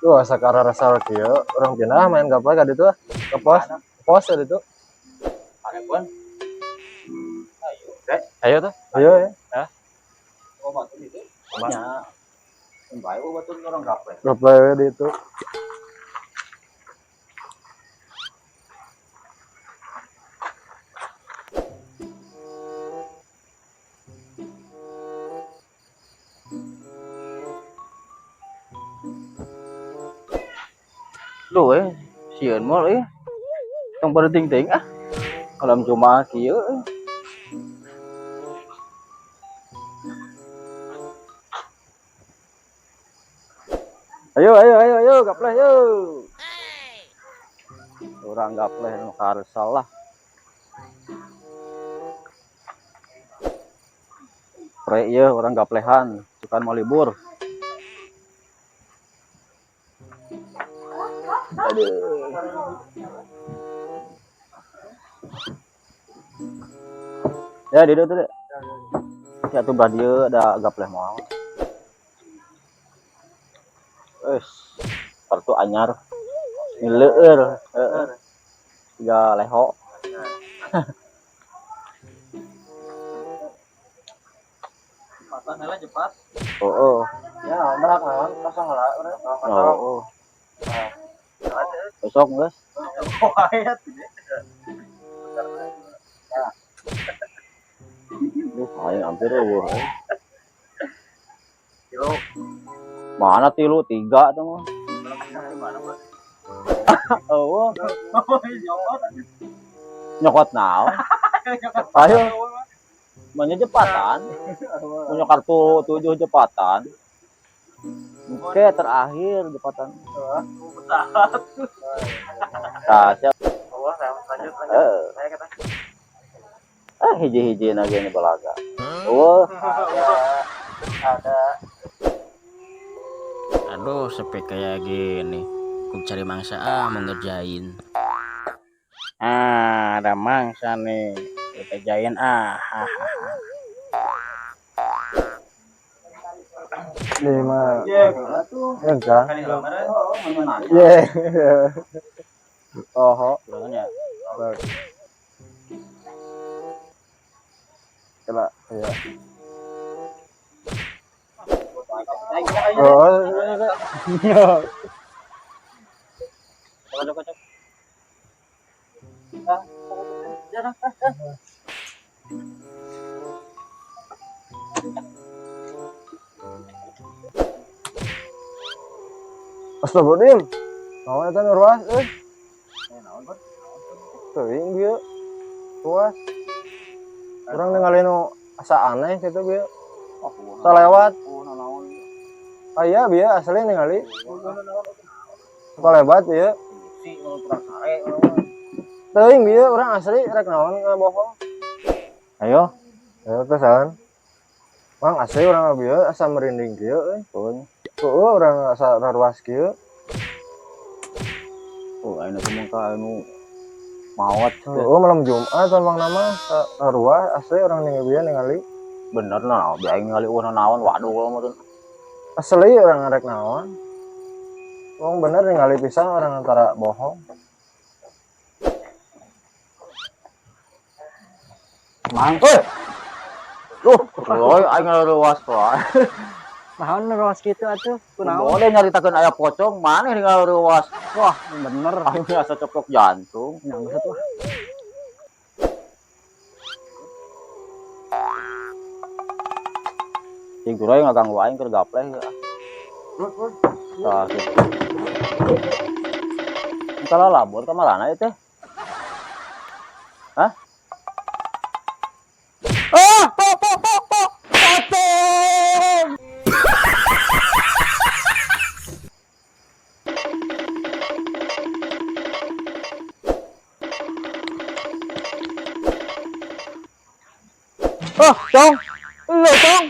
Tuh sakara rasa kieu urang pindah main gaplek ka ditu ke pos. Pos ya ditu. Adapun Ayo tuh. Ayo ya. ya batu itu nya bae batu orang gaplek. Gaplek di itu. Lu sieun mall yang berting-ting alam cuma kieu ayo gapleh yo orang gapleh nu karesal lah pre ieu orang gaplehan sukan mau libur. Aduh. Ya di tuh deh. Ya tuh dia ada gapleh mau. Kartu anyar. Mileueur, heeh. Tiga leho. Cepatan cepat. Oh. Ya, merak naon kosong lah urang. Oh. Besok guys. Ayo hampir eueuh. Kilo. Mana tilu 3 tuh mah. Oh. Nyokot naon? Ayo. Banyak jepatan. Punya kartu 7 jepatan. Oke, terakhir jepatan. Nah, siap. Lanjut. Hiji-hiji lagi ini balaga. Oh, Ada. Aduh, sepi kayak gini. Aku cari mangsa mau ngerjain. ada mangsa nih. Kita jain Lima. Ya, Enggak. ya. Oh, Bilangnya coba ya. cocok. Astagfirullahaladzim. Naon eta nu ruas euy? Teuing bieu. Ruas. Urang ningali nu asa aneh kitu bieu. Salewat. Aya bieu asli ningali. Salewat bieu. Teuing bieu urang asli rek naon ngabohong. Ayo. Ya pesan. Mang asli urang bieu asa merinding kieu euy. Heueuh urang asa ruas kieu. Ayeuna teh ka anu mawat. Malam Jumat Bang nama ruas asli orang ningali. Bener nah, biaing ningali naon waduh mah tuh. Asli orang ngarek naon. Wong bener ningali pisan orang antara bohong. Mang. Aing ngaruas wae. Naon ruas kitu atuh? Kunaon? Boleh nyaritakeun aya pocong, maneh ningali ruas. Wah, bener aing asa coplok jantung. Nya maksud wah. Cing kuroy ngaganggu aing keur gapleh ya. Tah. Entah labor ka malana ieu teh. Hah? Cong. Iya, Cong.